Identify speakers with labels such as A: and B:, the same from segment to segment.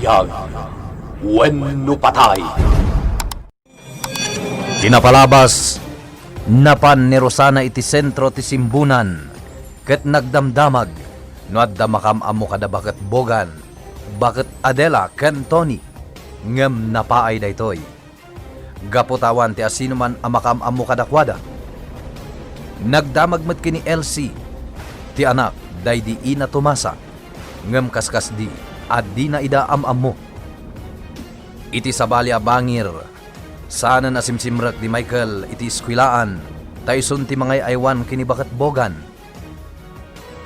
A: biyag, wenno patay.
B: Pinapalabas, napan ni Rosana iti sentro ti simbunan, ket nagdamdamag, no adda makam-amo kada baket Bogan, baket Adela ken Tony, ngem napaay daytoy. Gaputawan ti asino man ang makam-amo kadakwada. Nagdamag met kini Elsie, ti anak daydi ina tumasa, ngem kaskas di, addi na ida am-amo. Iti sabali a bangir, sana na simsimrak di Michael iti eskwilaan, tayson ti mangay aywan kini baket Bogan.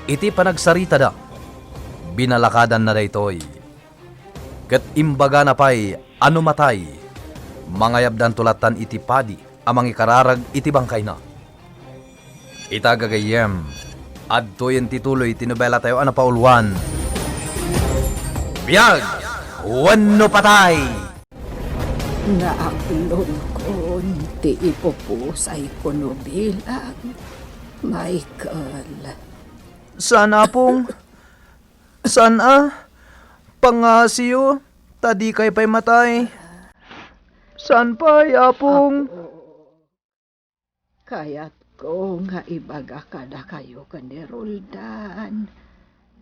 B: Iti panagsarita da, binalakadan na daytoy. Ket imbaga na pay, ano matay, mangayabdan tulatan iti padi, amang ikararag iti bangkay na. Itagagayem, adtoyen tituloy tinubela tayo anapaulwan. Biyag, wenno patay!
C: Naaklon ko, ti ipupusay ko no bilang, Michael.
B: Sana pong, sana, pangasiyo, tadi kay pa'y matay. San pa'y apong?
C: Kaya't ko nga ibaga kada kayo kani Roldan,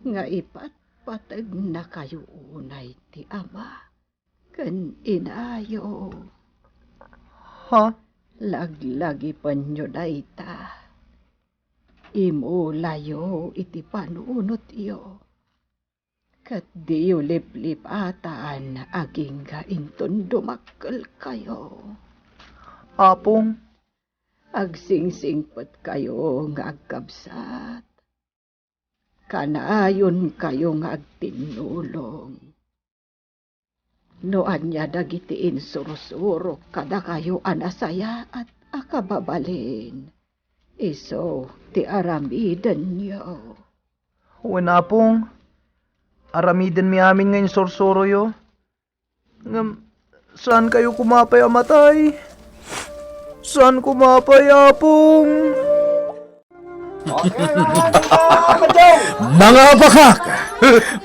C: nga ipatpatag na kayo unay ti ama, kan inayo.
B: Ha?
C: Laglagi pa nyo dayta. Imo layo iti panunot iyo. Kat diyo liplipatan aging ga inton dumakkel kayo.
B: Apong?
C: Agsingsingpet kayo nga agkabsat. Kanaayon kayo nga agtinulong. No anya dagiti insurusuro kada kayo anasaya at akababalin. Iso ti aramiden niyo.
B: Wala pong, aramiden mi amin ngayon sorsoro yo. Ngam, saan kayo kumapay amatay? Saan kumapay apong?
D: Mga bakak!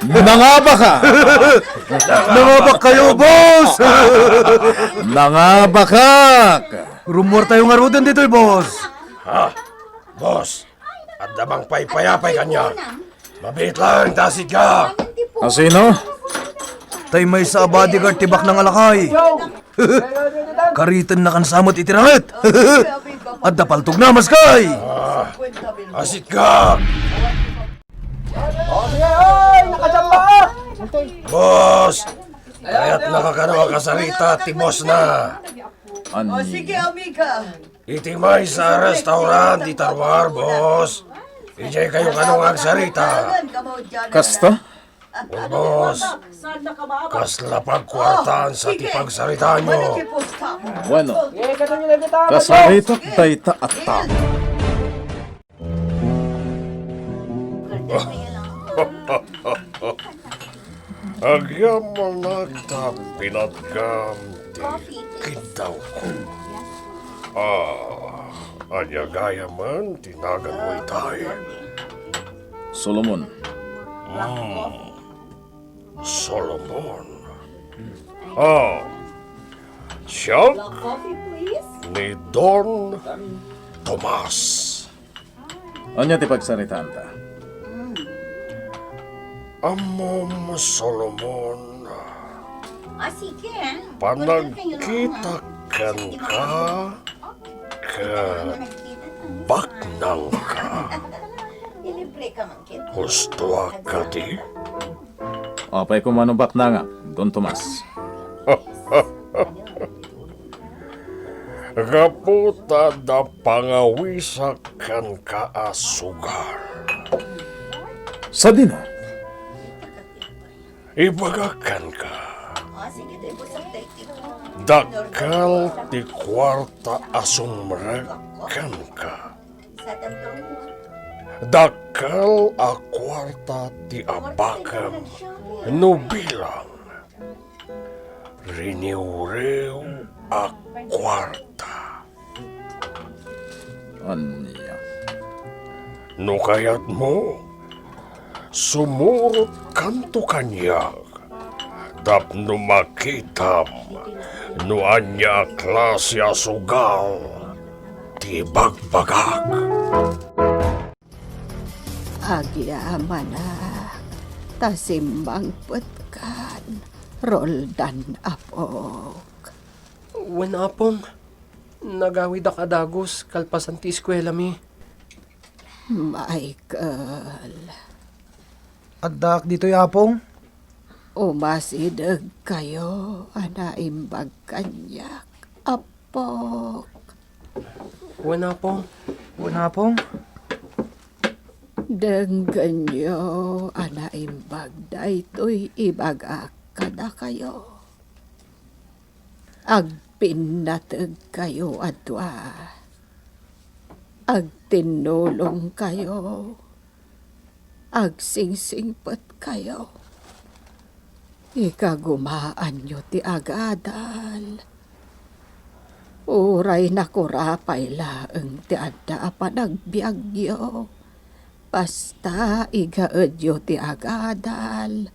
D: Mga baka!
B: Nangabak kayo, boss!
D: Mga bakak!
B: Rumor tayo nga rudan dito, boss.
A: Ha? Boss, at damang paypayapay kanya. Mabit lang, tasid ka.
D: Asino?
B: Tay may sa bodyguard tibak ng alakay. Karitan na kansamot itirangit. At dapaltog na maskay.
A: Asit ka. Boss, kaya't nakakanawa kasarita ti boss na.
D: Sige,
A: Itimay sa restaurant di Tarwar, boss. Ijay kayo kanong agsarita.
D: kasta?
A: Boss, kasla pagkwartaan sa tipagsarita nyo.
D: Bueno, kasarita dayta at ta.
A: Agyam managta pinatgam ti kintaw ko. Anya gaya man tinagan mo tayo.
D: Solomon,
A: Solomon. Siya ni Don Tomas.
D: anya ti pagsaritaan ta?
A: Amom Solomon,
E: Sige.
A: panagkita kan ka, baknang ka,
E: Ilibre ka man kita.
A: gusto ka di?
D: Apay kumanubak na nga, Don Tomas.
A: Kaputa da pangawisakan ka asugar.
D: Sa dina,
A: Ibagakan ka.
E: Sige, tayo po sa tayo.
A: Dakal ti kwarta asumrakan ka.
E: Sa tantong
A: Dakal a kwarta ti abakam no bilang. Riniurew a kwarta.
D: anya.
A: No kayat mo, sumurot kanto kanyag. tapno makitam, no anya klasya sugal, ti bagbagak.
C: Agyaman na, tasimbang putkan, Roldan Apok.
F: Wen apong, nagawid ak adagos, kalpasan ti eskwela mi.
C: Michael,
B: Addak dito'y apong.
C: umasidag kayo, anaimbag kanyak, Apok.
F: Wen apong,
B: Wala apong.
C: Denggan nyo, anaimbag da ito'y ibagak kada kayo. Agpinatag kayo atwa. Agtinulong kayo. Agsingsingpot kayo. Ikagumaan nyo ti agadal. Uray na kurapay laeng ti adda panagbiagyo. Basta igaadyo ti agadal.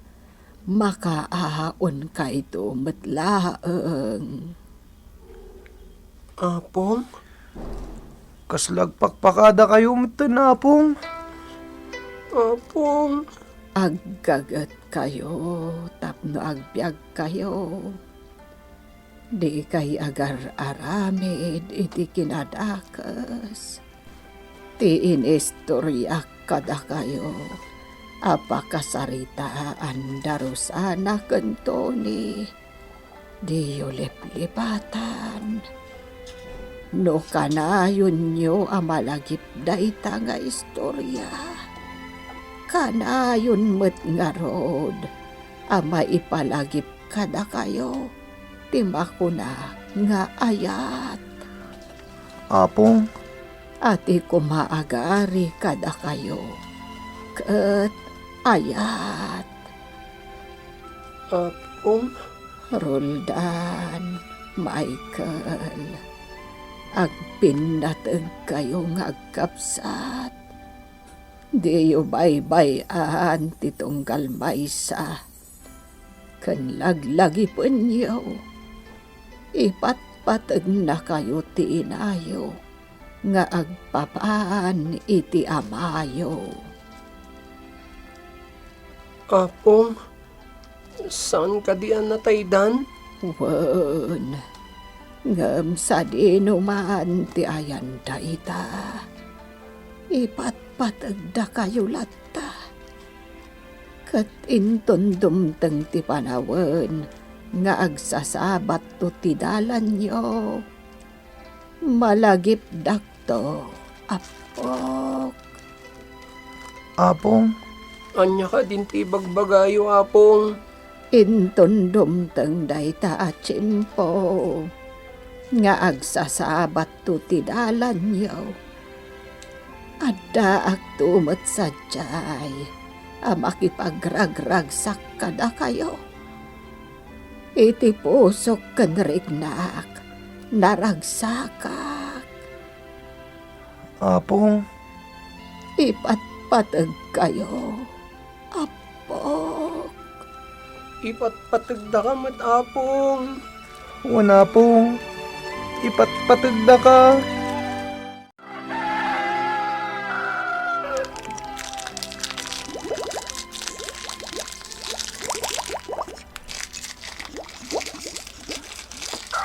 C: Makaaon ka ito matlaeng.
F: apong,
B: Kaslag pakpakada kayo matan apong.
F: apong,
C: Aggagat kayo, tapno agbyag kayo. Di kay agar aramid, iti kinadakas. Ti inistoryak kada kayo. Apakasaritaan darusana kentoni. Di yuliplipatan. No kanayon nyo amalagip da ita nga istorya. Kanayon met nga rod, ama ipalagip kada kayo, timakuna nga ayat.
B: Apong.
C: Ati kumaagari kada kayo, ket ayat.
F: apong,
C: Roldan, Michael, agpinatag kayo nga agkapsat. Di yu baybayan ti tunggal maysa. Ken laglagi penyo. Ipatpatag na kayo ti inayo. Nga agpapaan iti amayo.
F: apong, saan ka diyan nataydan?
C: Wen, ngem sa dinuman ti ayan da ita. Ipatpatagda kayo lata. Kat inton dumteng ti panawen, nga agsasabat to ti dalan nyo. Malagip dakto, Apok.
B: Apong.
F: Anya ka din ti bagbagayo, apong.
C: Inton dumteng dayta at tsimpo, nga agsasabat to ti dalan nyo. Adda agtumat sadyay, makipagragragsak kada kayo. Iti pusok kanrignak, naragsakak.
B: Apong.
C: Ipatpatag kayo, Apok.
F: Ipatpatagda ka mat, apong.
B: Wala apong. Ipatpatagda ka.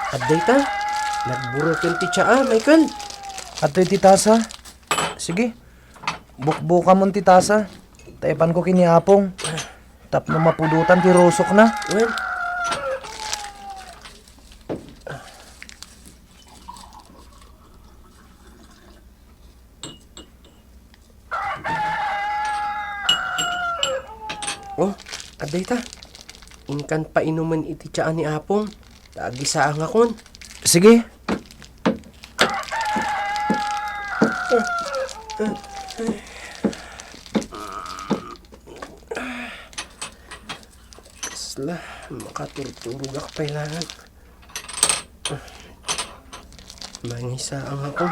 F: Aday ta, nagburukin ti tsaa, Michael.
B: Ato iti tasa. Sige. Bukbuka mo ti tasa. Taipan ko kini apong. Tapno mapudutan ti rosok na.
F: Wen, oh, aday ta. Inkan pa inuman iti tsaa ni apong. Taagisaang akon.
B: Sige.
F: Kasla, makaturturog ako kailangan. Mangisaang ako.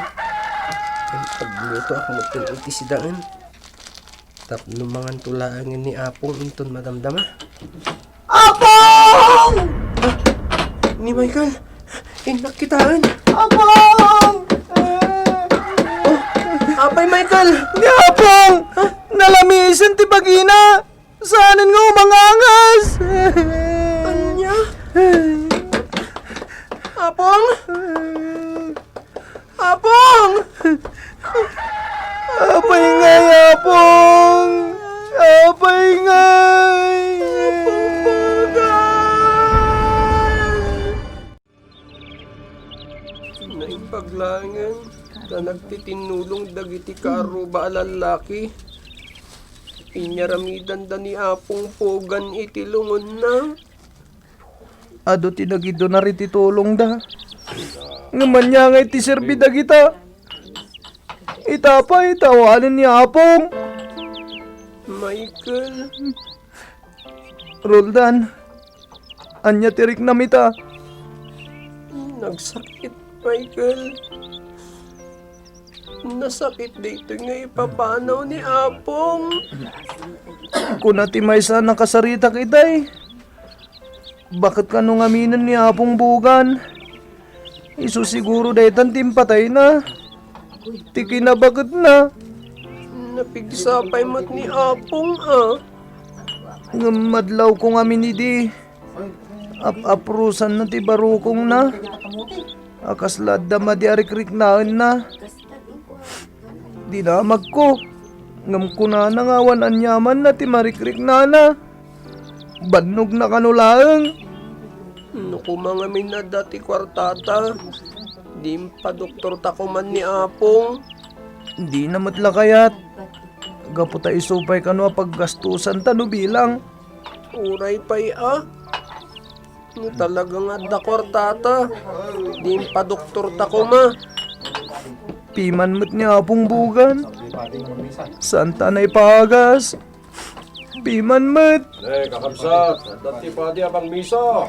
F: Ang pagluto ako magpiniti si daan. Tapno mangan tulaangin ni apong inton madamdama.
B: Apong!
A: Apong!
F: Ni Michael, inakitaan.
A: Apong!
F: Apay, Michael!
A: Ni Apong! Nalamisan ti bagina! Saanan nga umangangas!
F: Anya? Apong? Apong!
A: Apay ngay, Apong! Apay ngay!
F: Naipaglangan ka nagtitinulong dagiti karo ba lalaki. Inyaramidan da ni Apong pogan itilungon na.
A: Ado tinagido na rin titulong da. Ngaman niya nga iti serbida kita. Itapay, tawanan ni Apong.
F: Michael,
A: Roldan, anya tirik na mita.
F: nagsakit, Michael. Nasakit dito nga ipapanaw ni Apong.
A: Kung natimay sana kasarita kitay. Bakit ka nung aminan ni Apong bugan? Isu siguro dahitan timpatay na. Tiki na bakit na?
F: Napigsapay mat ni Apong
A: Ngamadlaw kong amin idi. Aprusan na ti barukong na. Akaslad da madiarikrik na. Di na magko. Ngam ko na nangawan anyaman na ti marikrik na. Banog na kanulaang.
F: Nuku mga minada ti kwartata. Di pa doktor takuman ni Apong.
A: Di na matlakayat. Gaputa isupay kano paggastusan tano bilang.
F: Uray pa'y No talaga nga da kwartata. Di pa doktor takuma.
A: Piman mo't niya Apong bugan. Santa na ipagas. Piman mo't.
G: Kakabsat, dati pa di abang misa.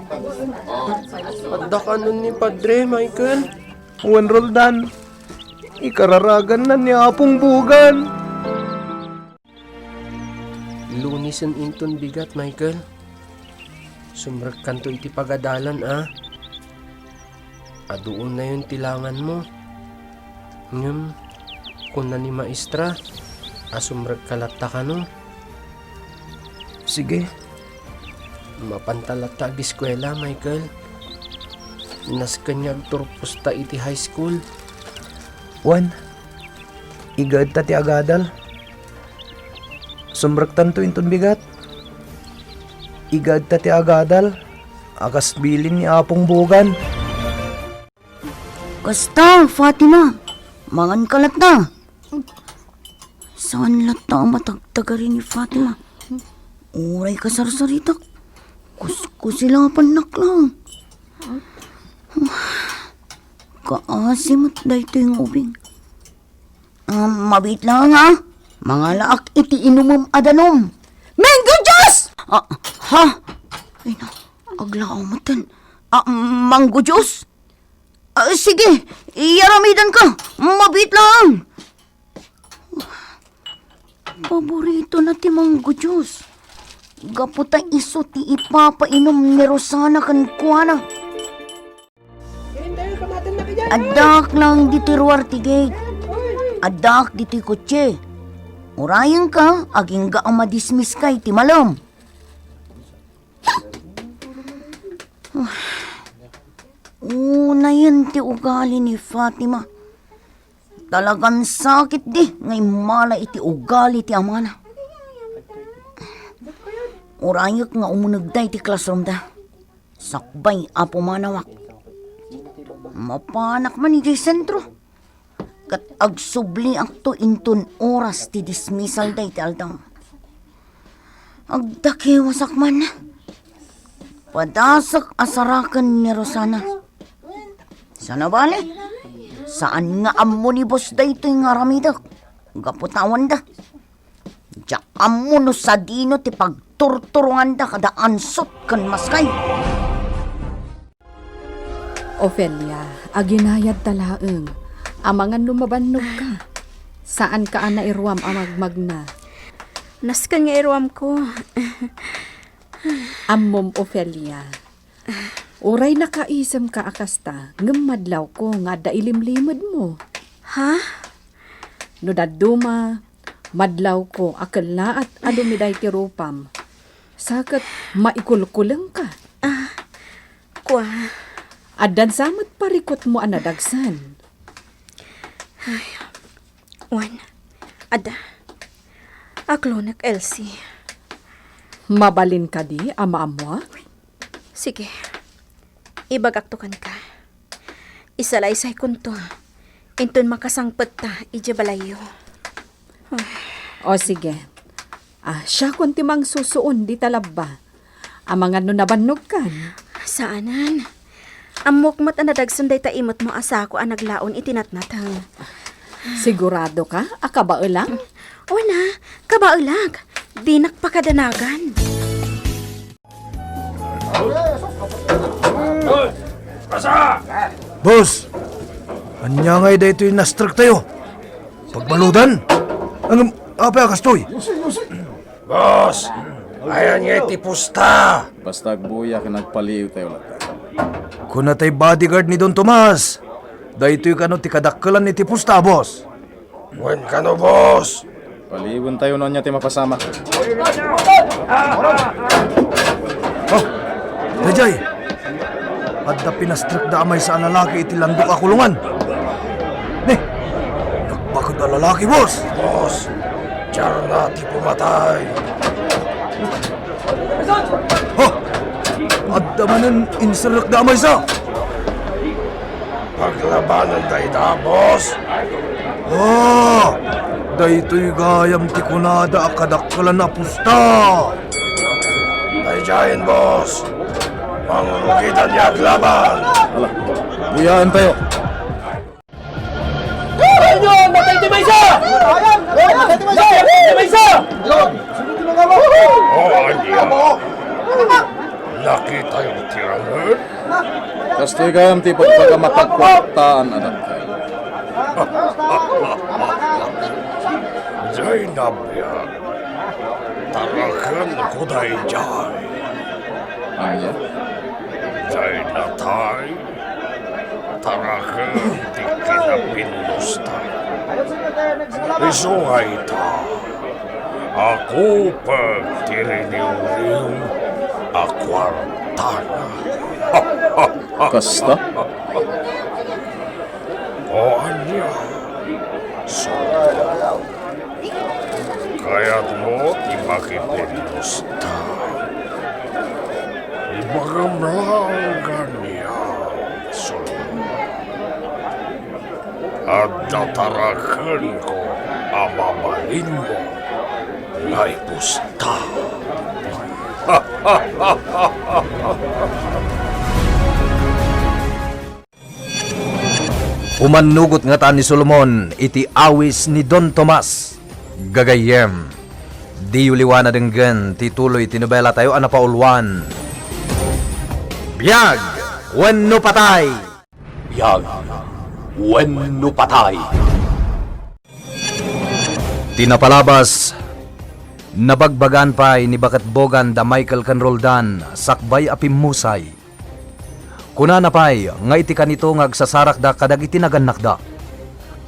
F: Adda ka nun ni Padre, Michael.
A: Juan Roldan. Ikararagan na niya Apong bugan.
F: Lunisan inton bigat, Michael. Sumrag kanto iti pagadalan, Adoon na yung tilangan mo. Ngam, kung na ni maestra, sumrag kalata ka no.
A: Sige.
F: Mapantalata ag eskwela, Michael. Nas kanyag turpusta iti high school.
A: Juan. Igad ta ti agadal. Sumraktan to inton bigat. Igad ta ti agadal. Akas bilin ni Apong bugan.
H: Kasta, Fatima. Mangan kalat na. Saan lata matagtagari ni Fatima? Uray ka sarsaritak. Kusila panak lang. Kaasimot da ito yung ubing. Mabit lang Mga laak iti inumam adanom. Mango juice! Ha? Ay na, aglaaw matan. Mango juice? Sige, iyaramidan ka. Mabit lang. Paborito na ti mango juice. Gaputa iso ti ipapainom ni Rosana kan kuana. Adak lang di tiruar ti gate. Adak di ti kotse. Urayan ka, aging ga ang madismiss kay ti malam. Una yan ti ugali ni Fatima. Talagang sakit di, ngay mala iti ugali ti amana. Urayak nga umunagday ti classroom da. Sakbay apo manawak. Mapanak man iti sentro. Kat agsubli akto inton oras ti dismissal day ti aldang. Agdakiwasak man. Padasak asarakan ni Rosana. Sana bale? Saan nga ammo ni boss day ito yung aramidak? Gaputawan da. Diya ammo no sa dino ti pagturturungan da kada ansot kan maskay.
I: Ofelia, aginayad talaeng. Amangan lumabannog ka. Saan ka na irwam amagmag na?
J: Naskan nga irwam ko.
I: Ammom Ofelia. Uray nakaisem ka akasta, ngamadlaw ko nga da ilimlimod mo.
J: Ha?
I: No daduma, madlaw ko akal na at alumiday ti rupam. Sakat maikulkulang ka.
J: Kwa.
I: Adan samot parikot mo anadagsan.
J: Wan. Ada. Aklonak Elsie.
I: Mabalin ka di, ama mo?
J: Sige. Ibagaktukan ka. Isalaysay kunto. Intun makasangpet ta, ijabalayo.
I: O sige. Siya kunti mang susuon di talaba. Amangan no nabannog kan.
J: Saanan? Amok mat anadagsan day ta imot mo asa ko ang naglaon itinatnatang.
I: Sigurado ka? Akabao lang?
J: O na, kabaulag. Di nakpakadanagan.
A: Boss! Anya ngay da ito'y nastruck tayo. Pagbaludan. Ang apa kastoy?
G: Boss! Ayan nga iti pusta!
D: Basta agbuya ka nagpaliw tayo lahat.
A: Kuna tay bodyguard ni Don Tomas. Da ito'y kano ti kadakkelan ni ti pusta, boss.
G: Wen ka no, boss!
D: Paliwan tayo noon niya tayo mapasama.
A: Rajay! Adda pinastruck da amay sa lalaki iti landok a kulungan. Nakbakod na lalaki, boss.
G: Boss! Diyan na ti pumatay!
A: Adda manan inserok da amay sa.
G: Paglabanan tayo da, boss!
A: Daytoy gayam ti kunada a kadakkelan na pusta.
G: Ay diyan, boss! Mangurugitan niya ang laban!
D: Ala, buyaan tayo.
G: Nakita yung tirangan?
D: Kastoy kayam ti pagkamatagpataan anak kayo.
G: Zainab yan. Tarakan ko dahil dyan.
D: Anya?
G: Zainatay. Tarakan di kinapinusta. Isungay ta. Ako pagtiriniw-riw akwartana.
D: Kasta?
G: O anya. So, kaya't mo imakipinusta. Ibagamlangan niya. So, at tatarakan ko ang mamaling mo na ipusta.
B: Umanugot nga ta ni Solomon iti awis ni Don Tomas. Gagayem. Di uliwana denggen tituloy tinobela tayo anapaulwan. Biyag! Wenno patay!
G: Biyag, wenno patay.
B: Tinapalabas. Nabagbagan pa'y ni Bakat Bogan da Michael Canroldan sakbay apimusay. Kuna na pa'y nga iti kanito ngagsasarak da kadag iti naganak da.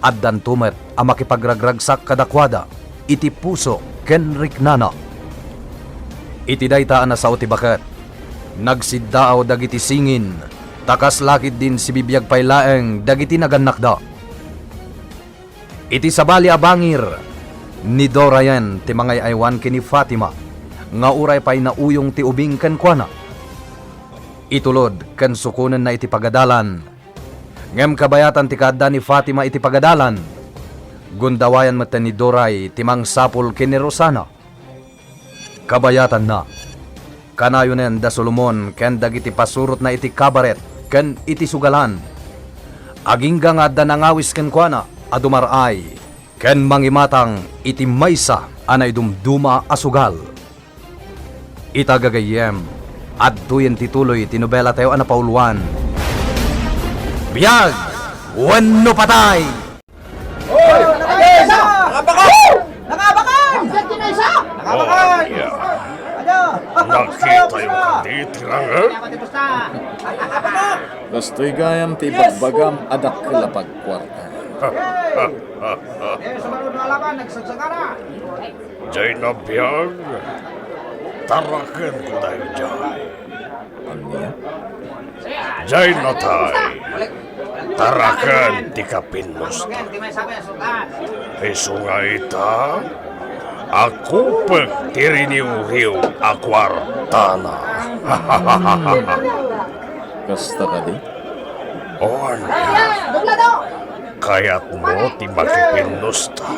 B: Addan tumet a makipagragragsak kadakwada iti puso ken riknana. Iti daytaan na sao ti Bakat. Nagsiddaaw dagiti singin takas lakit din si bibiyag pa'y laeng dagiti naganak da. Iti sabali a bangir ni Dorayan ti mangay aywan kini Fatima nga uray pa'y nauyong ti ubing ken kuana. Itulod ken sukunen na iti pagadalan. Ngem kabayatan ti kadda ni Fatima iti pagadalan. Gundawayan mata ni Doray ti mangsapol ken ni Rosana. Kabayatan na. Kanayonen da Solomon ken dagiti pasurot na iti kabaret ken iti sugalan. Agingga nga adda nangawis ken kuana adumaray ken mangimatang iti maysa anay dumduma asugal. Itagagayem at tuyen tituloy tinobela tayo anapaulwan. Biyag! Wenno patay!
G: Hoy! Nakabaka!
E: Nakabakan! Nakabaka!
G: Nakita itirangan?
D: Gastoy gayam ti bagbagam adak kalapag kwarta.
G: Jay na biyag, tarakan ko tayo jay.
D: Anya?
G: Jay na tayo, tarakan ti kapinusta. Iso nga ita, ako pag tiriniw-hiw akwartana.
D: Kasta ka di?
G: On, kaya't mo ti makipinusta.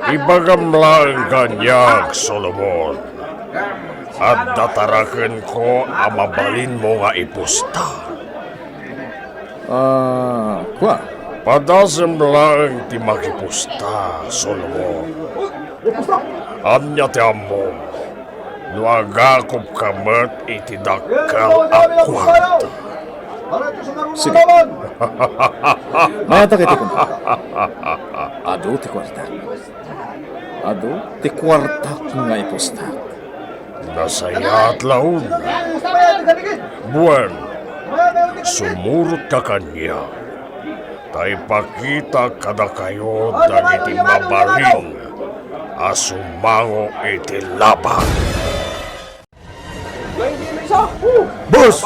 G: Ibagam lang kanyag, Solomon. At datarakan ko ang mabalin mo nga ipusta.
D: Kwa?
G: Padasem lang ti makipusta, Solomon. Anya ti amo, nuagakop kamat iti dakal akwarta.
D: Sige. Mata kiti ko. Ado ti kwarta. Ado ti kwarta nga ipusta.
G: Nasaya at laun. Buwan, sumurot ka kanya. Tay pakita kada kayo dagiti mabalin. Asumango iti laban.
B: Boss!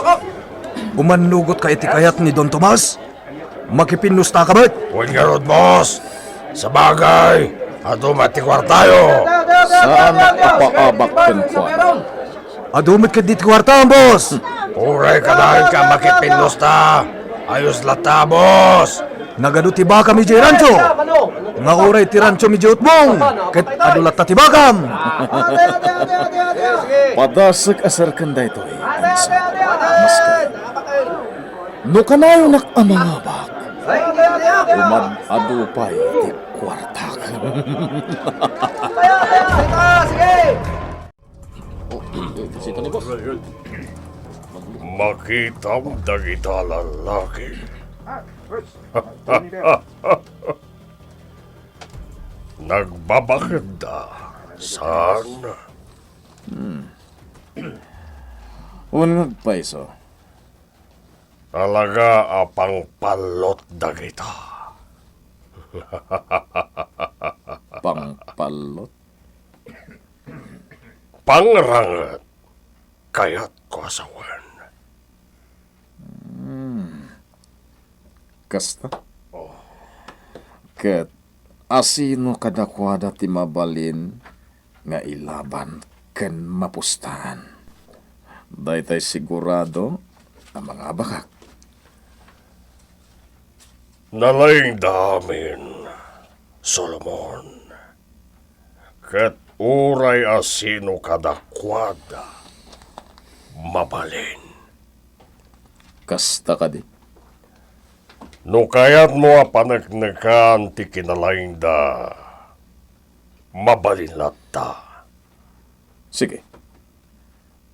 B: Umanlugot ka iti kayat ni Don Tomas? Makipinusta ka ba?
G: Huwag nga rod, boss. Sa bagay, adumatikwarta tayo.
D: Saan ipaabak ken kwarta?
B: Adumit ka dito kwarta, boss!
G: Uray ka dahil ka makipinusta. Ayos lata, boss.
B: Nagado ti baka mi jay rancho! Nga uray ti rancho mi jayot mong! Ket adulat ta ti bakam!
D: Padasag asar kanda ito eh. Maskay. No kanayo nak amangabak. Umad adupay ti kwarta. Sito ni boss.
G: Makita mo dagita lalaki. Nagbabakanda. Saan?
D: Unang paiso.
G: Talaga apang palot dagita.
D: Pangpalot.
G: Pangrangat. Kaya't ko asawan.
D: Kasta? Ket asino kadakwada ti mabalin nga ilaban ken mapustahan. Daytay sigurado ang mga bakak.
G: Nalaing damin, Solomon. Ket uray asino kadakwada. Mabalin.
D: Kasta ka di?
G: No kayat mo panagnakan ti kinalaing da. Mabalin latta.
D: Sige.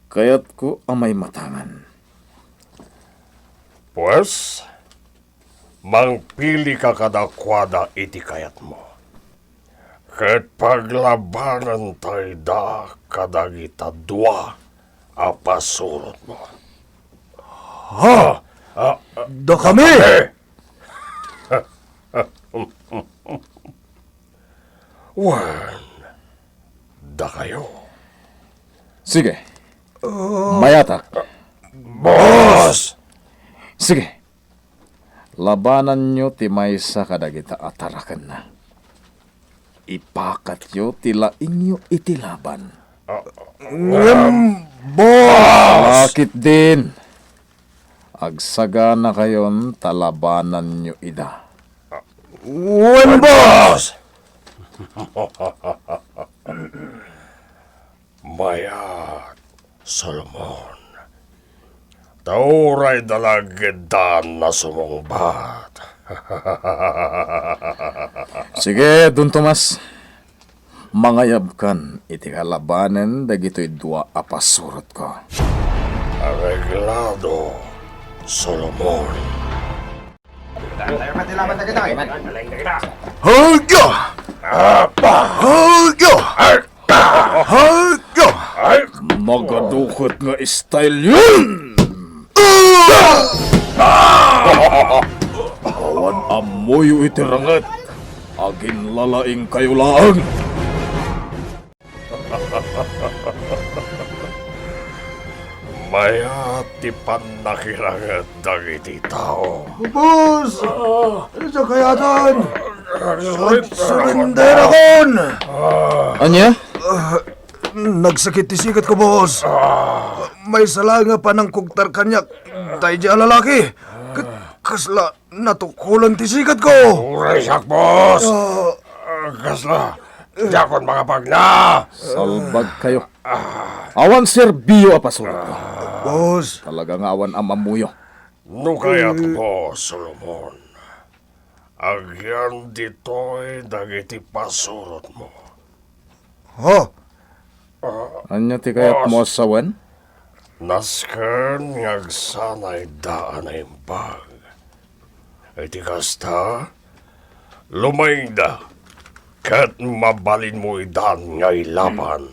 D: Kaya't ko amay matangan.
G: Pues, mangpili ka kadakwada iti kayat mo. Ket paglabanan tayo da kadagita dua apasurot mo.
B: Ha? Da kami!
G: Wan, da kayo.
D: Sige. Mayatak.
G: Boss!
D: Sige. Labanan nyo ti maysa kadagita atarakan na. Ipakat nyo ti laing nyo iti laban.
B: Boss!
D: Bakit din? Agsaga na kayon talabanan nyo ida.
B: Wen, boss!
G: Mayat, Solomon. Tauray dalagidan na sumungbat.
D: Sige, Don Tomas. Mangayab kan iti kalabanan dagito'y dua apasurot ko.
G: Arreglado, Solomon.
B: Hagyo! Hagyo! Hagyo!
D: Magadukot nga style yun! Awan amoy itirangat. Agin lalaing kayo laang.
G: Maya tipan nakirangat dagiti tao.
A: Boss! Ano siya kaya doon? Surrender akon!
D: Anya?
A: Nagsakit tisikat ko, boss. May sala nga pa ng kugtar kanyak. Tayo di lalaki. Kasla, natukulan tisikat ko.
G: Uray sak, boss! Kasla, yakon mga pagna!
D: Salbag kayo. Awan serbiyo apasulat ko.
A: Boss,
D: Talaga nga awan amamuyo.
G: No kaya't po, Solomon. Agyan dito'y dagiti pasurot mo.
A: ha?
D: Anya ti kayat mo asawan?
G: Nasken ngagsanay daan na impag. Iti kasta, lumaing da, kat mabalin mo idan nga ilaban.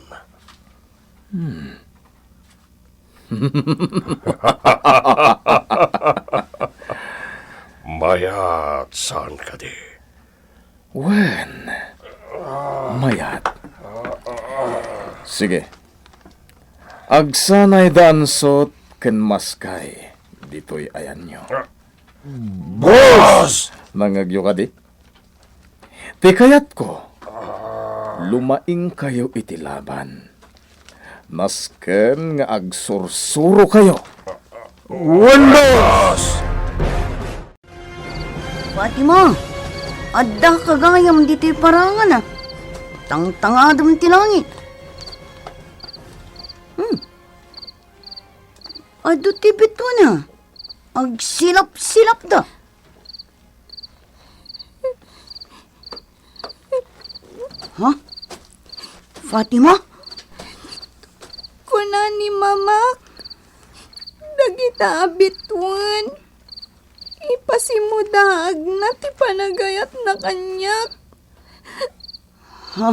G: Mayat saan ka di?
D: Wen. Mayat. Sige. Agsanay dansot ken maskay. Dito'y ayan nyo.
G: Boss!
D: Nangagyo ka di? Ti kayat ko. Lumaing kayo iti laban. Nasken nga agsursuro kayo.
A: Boss!
H: Fatima, adda kagayam dito'y parangan Tangtangadam ti langit. Ado ti bito na. Agsilap-silap da. Ha? Fatima?
J: Kuna ni mamak. Dagita abituan. Ipasimudag na ti panagayat na kanyak.
H: Ha?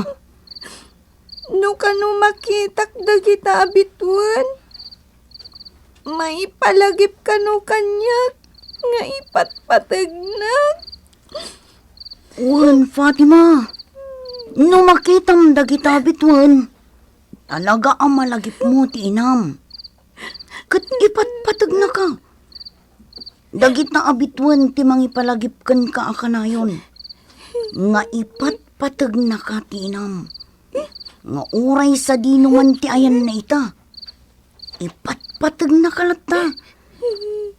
J: No kanu makitak dagita abituan. Maipalagip kanu kanyak. Nga ipatpatagnak.
H: Wan, Fatima. No makitam dagita bituan. Talaga ang malagip mo ti inam. Kat ipatpatag na ka. Dagita abituan ti mangipalagip kan ka akanayon. Nga ipatpatag na ka ti inam. Nga uray sa dinuman ti ayan na ita. Ipatpatag na kalata.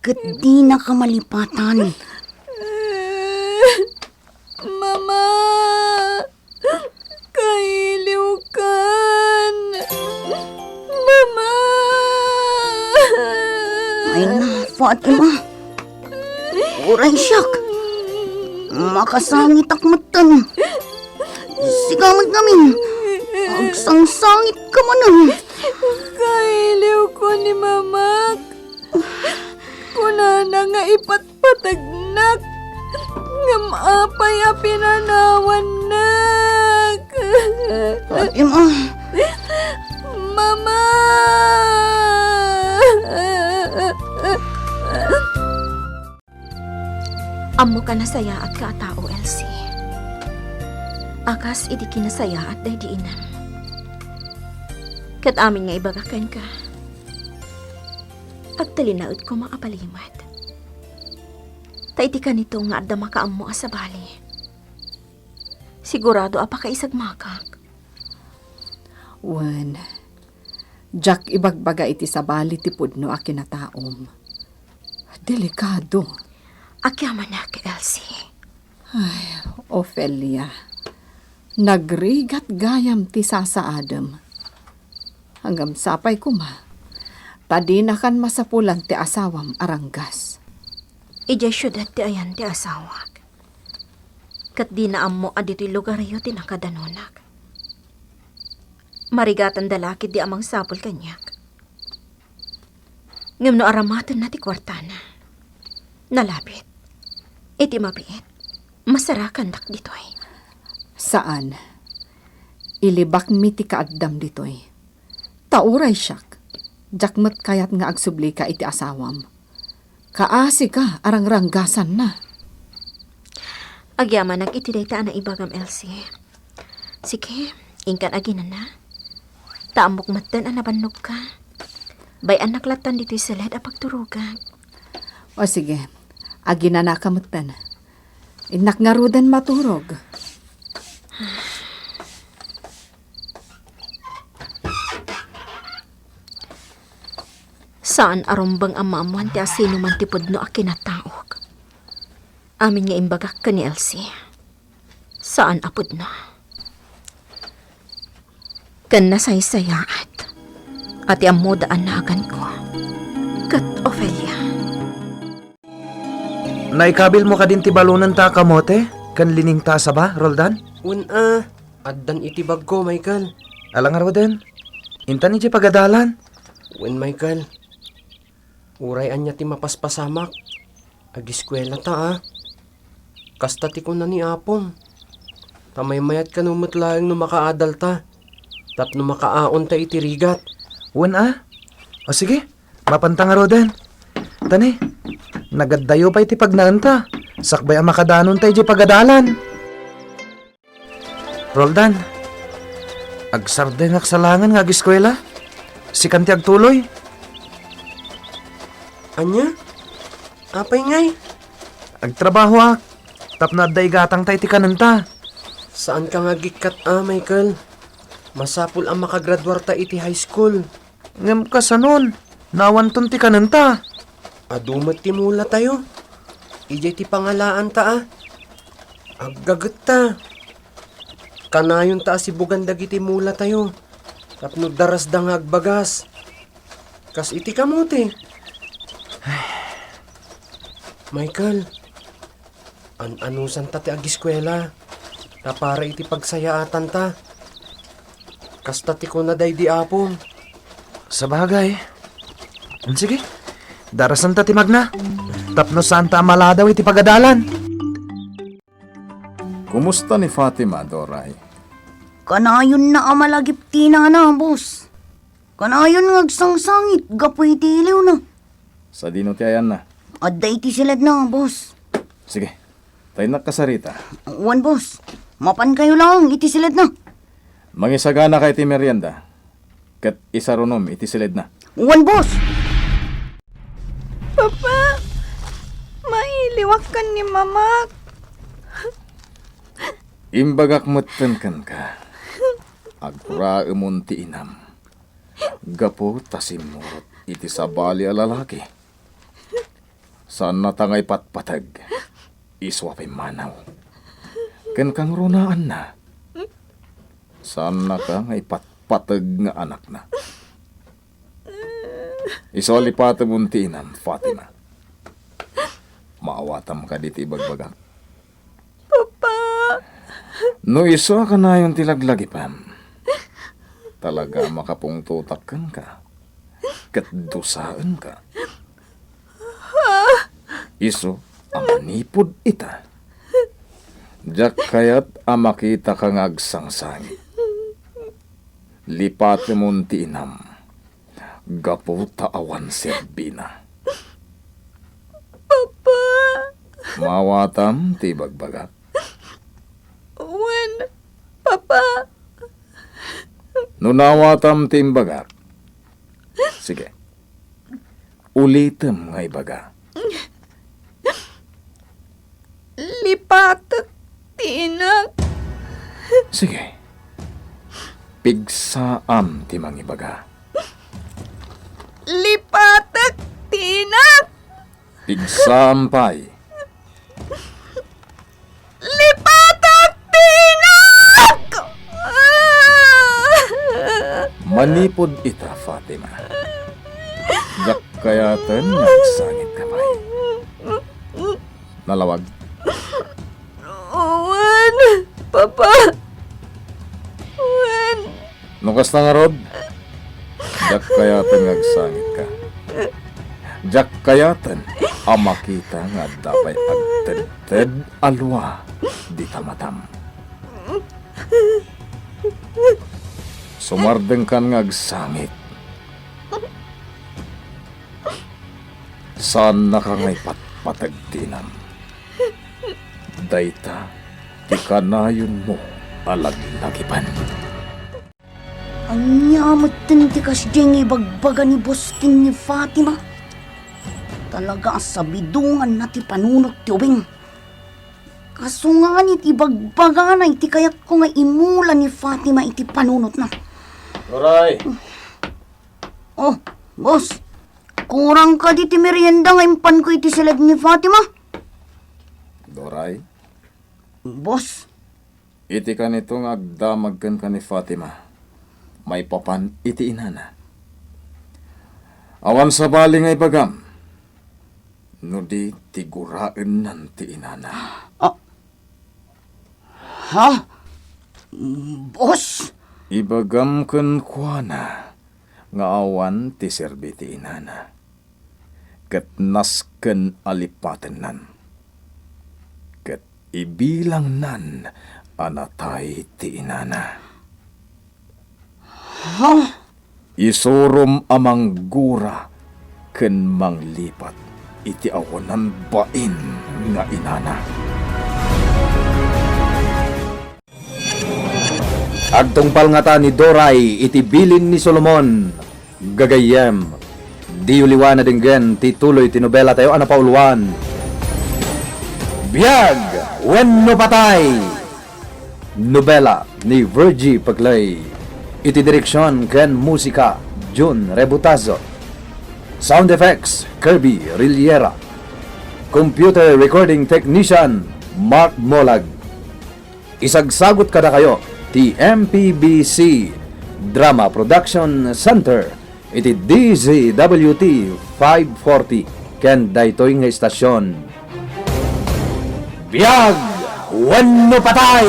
H: Kat di na ka malipatan.
J: Mama! Kailiw kan! Mama!
H: Ay na, Fatima. Uray siyak. Makasangit akmatan. Sigamag namin. Agsangsangit ka man.
J: Kailiw ko ni Mamak. Kunana nga ipatpatagnak. Nga maapay a pinanawan nak.
H: Fatima.
J: Mama! Amo ka nasaya at kaatao, Elsie. Akas idi kinasaya at daydiinan. Kat amin nga ibagakan ka. Agtalinaod ko maapalimat. Taiti ka nito nga adda makaammo sa bali. Sigurado apa ka isagmakak.
I: Wen, Jack ibagbaga iti sabali ti pudno a kinataom. Delikado.
J: Akyaman na ka, Elsie.
I: Ay, Ophelia. Nagrigat gayam ti sasaadam. Hanggang sapay ko ma. Tadi na kan masapulan ti asawam aranggas.
J: Ija syudat ti ayan ti asawak. Kat di na ammo aditi lugar yo ti nakadanunak. Marigatan dalaki di amang sapol kanyak. Ngam no aramatan na ti kwartana. Nalapit. Iti mabiit. Masarakan dak ditoy.
I: Saan? Ilibak mi ti kaagdam ditoy. Tauray siyak. Jakmet kayat nga agsubli ka iti asawam. Kaasi ka, arang-ranggasan na.
J: Agyaman ang itidayta na ibagam, Elsie. Sige, ingkan aginan na. Taamok matan ang nabannog ka. Bay anak latan dito'y salad a pagturugan.
I: O sige, agi na nakamutan. Inak nga rudan maturog.
J: Saan arumbang amamuan ti asino man tipod no a kinataog? Amin nga imbagak ka ni Elsie. Saan apod na? Kan nasaysayaat. At amo daan na agan ko. Kat Ophelia.
A: Naikabil mo ka din ti balunan ta kamote? Kan lining tasa ba, Roldan?
F: Addan itibag ko, Michael.
A: Alang nga Roden, intan iti pagadalan.
F: Michael. Urayan niya ti mapaspasamak. Agiskwela ta, Kasta ti ko na ni Apong. Tamay-mayat ka numutlayang no makaadal ta. Tap no makaaon ta itirigat.
A: O sige, mapanta nga Roden. Tani, nagaddayo pa iti pagnaanta. Sakbay ang makadanon tayo iti pagadalan. Roldan, agsarday nga aksalangan nga agiskwela. Si kanti agtuloy.
F: Anya? Apay ngay?
A: Agtrabaho tap na adday gatang tayo iti kananta.
F: Saan ka nga gikat Michael? Masapul ang makagraduar ta iti high school.
A: Ngam ka sanon, nawanton ti kananta.
F: Adumat ti mula tayo. Ijay ti pangalaan ta Aggagat ta. Kanayon ta si bugandag iti mula tayo. Tapno daras da nga agbagas. Kas iti kamote. Michael, anusan ta ti agiskwela. Ta para iti pagsayaatan ta. Kasta ti ko na day di apong.
A: Sa bagay. Sige, darasan ta ti magna. Tapno saan ta maladaw iti pagadalan.
D: Kumusta ni Fatima, Doray?
H: Kanayon na amalagip tina na, boss. Kanayon nga agsangsangit, gapoy iti iliw na.
D: Sa dino ti ayan na.
H: Adda iti silad na, boss.
D: Sige, tayo nakasarita.
H: Wan, boss. Mapan kayo lang, iti silad na.
D: Mangisagana ka iti merienda. Kat isarunom iti silid na.
H: Wan, boss.
I: Papa, mailiwak ka ni Mama.
D: Imbagak matan ka. Agura ti inam. Gapo tasimurot iti sabali a lalaki. Saan na tangay patpatag. Iswapay manaw. Ken kang runaan na. Saan na ka ngay patpatag nga anak na. Isoli patamunti inam, Fatima. Maawatam ka diti bagbagak. No iso ka na yung tilaglagi pam. Talaga makapungtutakan ka. Katdusaan ka. Iso amanipod ita. Diyak kayat amakita kang agsangsangit. Lipat mong tinam. Gapo taawan serbina.
I: Papa.
D: Mawatam ti bagbagak.
I: Wan, Papa.
D: Nunawatam ti imbagak. Sige. Ulitem nga ibaga.
I: Lipatak tinak.
D: Sige. Pigsaam ti mangibaga.
I: Lipatak tinak.
D: Pigsampay.
I: Lipatak tinak.
D: Manipod ita, Fatima. Dak kayatan nagsangit kamay. Nalawag.
I: Wan, Papa. Wan.
D: Nukas na nga, Rod. Dak kayatan nagsangit ka. Jak kayatan amakita nga dapay agted-ted alwa di tamatam. Sumardeng kan nga agsangit. Saan nakangaypat patagtinam? Dayta, ikanayon mo alag-lagipan.
H: Anya magtintikas diyang ibagbaga ni Bosting ni Fatima. Talaga sa bidungan na ti panunot ti ubing. Kaso nga iti bagbaga na iti kayak ko nga imula ni Fatima iti panunot na.
D: Doray!
H: Oh, boss. Kurang ka di ti merienda nga impan ko iti silad ni Fatima.
D: Doray,
H: Boss,
D: iti ka nitong agdamagkan ka ni Fatima. May papan iti inana. Awan sa bali nga ibagam. No di tiguraan nan ti inana.
H: ha? Boss?
D: Ibagam ken kuana nga awan ti serbi ti inana. Ket nasken alipaten nan. Ket ibilang nan anatay ti inana.
H: Ha?
D: Isurom amang gura ken manglipat iti awanan bain nga inana.
B: Agtungpal nga ta ni Doray iti bilin ni Solomon. Gagayem. Di uliwan na dinggen ti tuloy ti nobela tayo anapauluan. Biyag! Wenno patay! Nobela ni Virgie Paglay. Iti direksyon ken musika Jun Rebutazo. Sound effects Kirby Riliera. Computer recording technician Mark Molag. Isagsagot kada kayo ti MPBC Drama Production Center iti DZWT 540 ken daytoy nga istasyon. Biyag! Wenno patay!